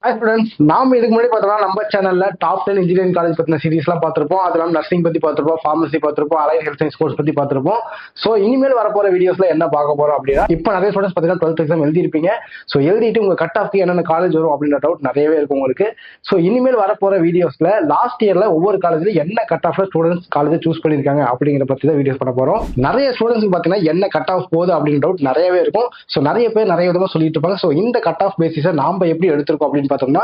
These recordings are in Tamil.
ஹாய் ஸ்டூடெண்ட்ஸ், நாம இதுக்கு முன்னாடி பார்த்தோம்னா நம்ம சேனல்ல டாப் 10 இன்ஜினியரிங் காலேஜ் பத்தின சீரிஸ்லாம் பார்த்திருப்போம். அதெல்லாம் நர்சிங் பத்தி பார்த்திருப்போம், ஃபார்மசி பார்த்திருப்போம், அலைட் ஹெல்த் சயின்ஸ் கோர்ஸ் பத்தி பார்த்திருப்போம். ஸோ இனிமேல் வரப்போற வீடியோஸ்ல என்ன பார்க்க போறோம் அப்படின்னா, இப்போ நிறைய ஸ்டூடெண்ட்ஸ் பார்த்தீங்கன்னா 12th எக்ஸாம் எழுதிருப்பீங்க. ஸோ எழுதிட்டு உங்க கட் ஆஃப்க்கு என்னென்ன காலேஜ் வரும் அப்படின்ற டவுட் நிறையவே இருக்கும் உங்களுக்கு. ஸோ இனிமேல் வரப்போற வீடியோஸ்ல லாஸ்ட் இயர்ல ஒவ்வொரு காலேஜ்ல என்ன கட் ஆஃப்ல ஸ்டூடெண்ட்ஸ் காலேஜ் சூஸ் பண்ணிருக்காங்க அப்படிங்கிற பத்தி தான் வீடியோஸ் பண்ண போறோம். நிறைய ஸ்டூடெண்ட்ஸ் பார்த்தீங்கன்னா என்ன கட் ஆஃப் போகுது அப்படின்ற டவுட் நிறையவே இருக்கும். ஸோ நிறைய பேர் நிறைய விதமா சொல்லிட்டு இருப்பாங்க. ஸோ இந்த கட் ஆஃப் பேசிஸை நாம எப்படி எடுத்திருக்கோம் அப்படின்னு பார்த்தோம்னா,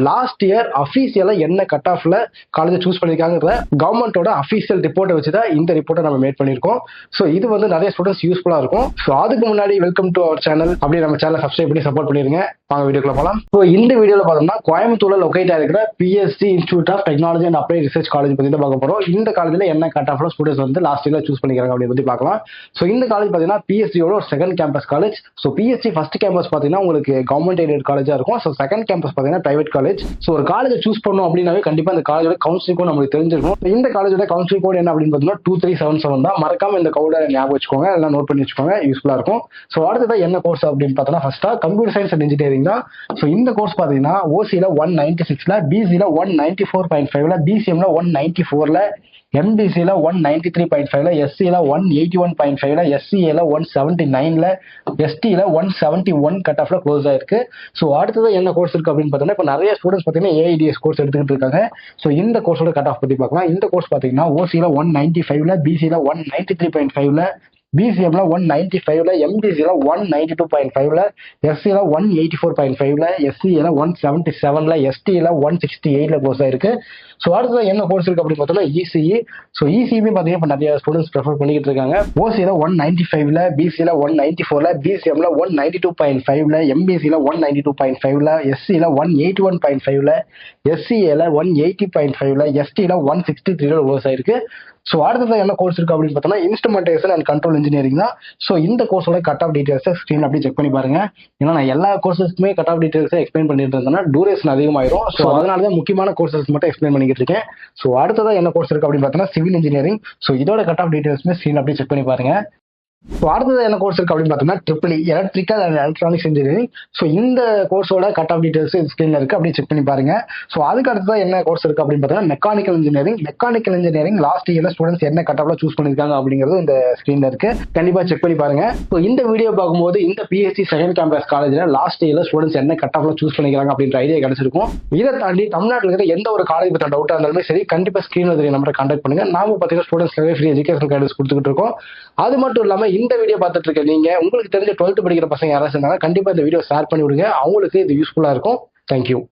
லாஸ்ட் இயர் அபிஷியலா என்ன கட் ஆஃப்ல காலேஜ் சூஸ் பண்ணிருக்காங்க கவர்மெண்டோட அபிஷியல் ரிப்போர்ட்டை வச்சுதான் இந்த ரிப்போர்ட்டை நம்ம மேட் பண்ணிருக்கோம். சோ இது வந்து நிறைய ஸ்டூடெண்ட்ஸ் யூஸ்ஃபுல்லா இருக்கும். சோ அதுக்கு முன்னாடி வெல்கம் டு அவர் சேனல், அப்படியே நம்ம சேனலை சப்ஸ்கிரைப் பண்ணி சப்போர்ட் பண்ணிருங்க. வாங்க வீடியோக்குள்ள போலாம். ஸோ இந்த வீடியோல பார்த்தோம்னா கோயம்புத்தூர்ல லொகேட் ஆகிருக்கிற PSG institute of technology and applied research college பத்தி தான் பார்க்க போறோம். இந்த காலேஜ்ல என்ன கட் ஆஃப்ல ஸ்டூடெண்ட்ஸ் வந்து லாஸ்ட் இயர்ல சூஸ் பண்ணிக்கிறாங்க அப்படின்னு பத்தி பார்க்கலாம். ஸோ இந்த காலேஜ் பார்த்தீங்கன்னா பிஎஸ்சியோட ஒரு second campus college. So BSc first campus பார்த்தீங்கன்னா உங்களுக்கு கவர்மெண்ட் எய்டட் காலேஜா இருக்கும். ஸோ செகண்ட் கேம்பஸ் பார்த்தீங்கன்னா பிரைவேட் காலேஜ். ஸோ ஒரு காலேஜ் சூஸ் பண்ணணும் அப்படின்னாவே கண்டிப்பா இந்த காலேஜோட கவுன்சிலிங் கோட் நமக்கு தெரிஞ்சிருக்கும். இந்த காலேஜோட கவுன்சிலிங் கோட் என்ன அப்படின்னு பார்த்தீங்கன்னா 2377 தான். மறக்காம இந்த கோட ஞாபகம் வச்சுக்கோங்க, எல்லாம் நோட் பண்ணி வச்சுக்கோங்க, யூஸ்ஃபுல்லா இருக்கும். ஸோ அடுத்ததான் என்ன கோர்ஸ் அப்படின்னு பார்த்தோம்னா, ஃபர்ஸ்டா கம்ப்யூட்டர் சயின்ஸ் அண்ட் இன்ஜினியரிங் தான். ஸோ இந்த கோர்ஸ் பார்த்தீங்கன்னா ஓசியில 196ல, பிசில 194.5ல, பிசிஎம்ல 194ல, எம்பிசில 193.5ல, எஸ்சில 181.5ல, எஸ்சிஏல 179ல, எஸ்டில 171 கட் ஆஃப்ல க்ளோஸ் ஆயிருக்கு. ஸோ அடுத்தது என்ன கோர்ஸ் இருக்கு அப்படின்னு பார்த்தோம்னா, இப்போ நிறைய ஸ்டூடெண்ட்ஸ் பார்த்தீங்கன்னா ஏஐடிஎஸ் கோர்ஸ் எடுத்துக்கிட்டு இருக்காங்க. ஸோ இந்த கோர்ஸோட கட் ஆஃப் பத்தி பார்க்கலாம். இந்த கோர்ஸ் பார்த்தீங்கன்னா ஓசியில 195ல, பிசில 193.5ல, பிசிஎம்ல 195ல, எம்பிசில 192.5ல, எஸ்சில 184.5ல, எஸ்சிஏல 177ல, எஸ்டில 168ல க்ளோஸ் ஆயிருக்கு. ஸோ அடுத்தது என்ன கோர்ஸ் இருக்கு அப்படின்னு பார்த்தோம்னா இசிஇ. ஸோ இசிஇ பார்த்தீங்கன்னா இப்போ நிறைய ஸ்டூடெண்ட்ஸ் ப்ரிஃபர் பண்ணிக்கிட்டு இருக்காங்க. ஓசியில 195ல, பிசில 194ல, பிசிஎம்ல 192.5ல, எம்பிசில 192.5ல, எஸ்சில 181.5ல, எஸ்சிஏல 180.5ல, எஸ்டில 163ல க்ளோஸ் ஆயிருக்கு. ஸோ அடுத்தது என்ன கோர்ஸ் இருக்கு அப்படின்னு பார்த்தோம்னா இன்ஸ்ட்ருமெண்டேஷன் அண்ட் கண்ட்ரோல் இன்ஜினியரிங் தான். ஸோ இந்த கோர்ஸோட கட் ஆஃப் டீடைல்ஸ் ஸ்க்ரீன் அப்படியே செக் பண்ணி பாருங்க. ஏன்னா நான் எல்லா கோர்சஸ்க்குமே கட் ஆஃப் டீடைல்ஸ் எக்ஸ்பிளைன் பண்ணிட்டு இருந்தேன்னா டூரேஷன் அதிகமாயிரும். ஸோ அதனால தான் முக்கியமான கோர்சஸ் மட்டும் எக்ஸ்பிளைன் பண்ணிக்கிட்டு இருக்கேன். ஸோ அடுத்ததான் என்ன கோர்ஸ் இருக்கு அப்படின்னு பார்த்தோம்னா சிவில் இன்ஜினியரிங். ஸோ இதோட கட் ஆஃப் டீடைல்ஸ்மே ஸ்க்ரீன் அப்படியே செக் பண்ணி பாருங்க. ஸோ அடுத்தது என்ன கோர்ஸ் இருக்கு அப்படின்னு பார்த்தோம்னா triple electrical and electronics engineering. So இந்த கோர்ஸோட கட் ஆஃப் டீடைல்ஸ் ஸ்க்ரீன்ல இருக்கு, அப்படியே செக் பண்ணி பாருங்க. ஸோ அதுக்கு அடுத்ததான் என்ன கோர்ஸ் இருக்கு அப்படின்னு பார்த்தோம்னா mechanical engineering. Mechanical engineering last இயர்ல ஸ்டூடெண்ட்ஸ் என்ன கட் ஆஃப்ல சூஸ் பண்ணிருக்காங்க அப்படிங்கிறது இந்த ஸ்க்ரீன்ல இருக்கு, கண்டிப்பா செக் பண்ணி பாருங்க. ஸோ இந்த வீடியோ பார்க்கும்போது இந்த பிஎஸ்சி செகண்ட் கேம்பஸ் காலேஜ்ல லாஸ்ட் இயர்ல ஸ்டூடெண்ட்ஸ் என்ன கட் ஆஃப்ல சூஸ் பண்ணிக்கிறாங்க அப்படின்ற ஐடியா கிடைச்சிருக்கும். இதை தாண்டி தமிழ்நாட்டில் இருக்கிற எந்த ஒரு காலேஜ் பத்தி டவுட்டா இருந்தாலுமே சரி, கண்டிப்பா ஸ்க்ரீன்ல தெரிய நம்பரை கான்டாக்ட் பண்ணுங்க. நாம பார்த்தீங்கன்னா ஸ்டூடெண்ட்ஸ்க்காக ஃப்ரீ எஜுகேஷன் கைடன்ஸ் கொடுத்துட்டு இருக்கோம். அது மட்டும் இல்லாம இந்த வீடியோ பார்த்துட்டு நீங்க உங்களுக்கு தெரிஞ்ச 12th படிக்கிற பசங்க யாராவது இருந்தாலும் கண்டிப்பா இந்த வீடியோ ஷேர் பண்ணி விடுங்க, அவங்களுக்கு இது யூஸ்ஃபுல்லா இருக்கும். தேங்க்யூ.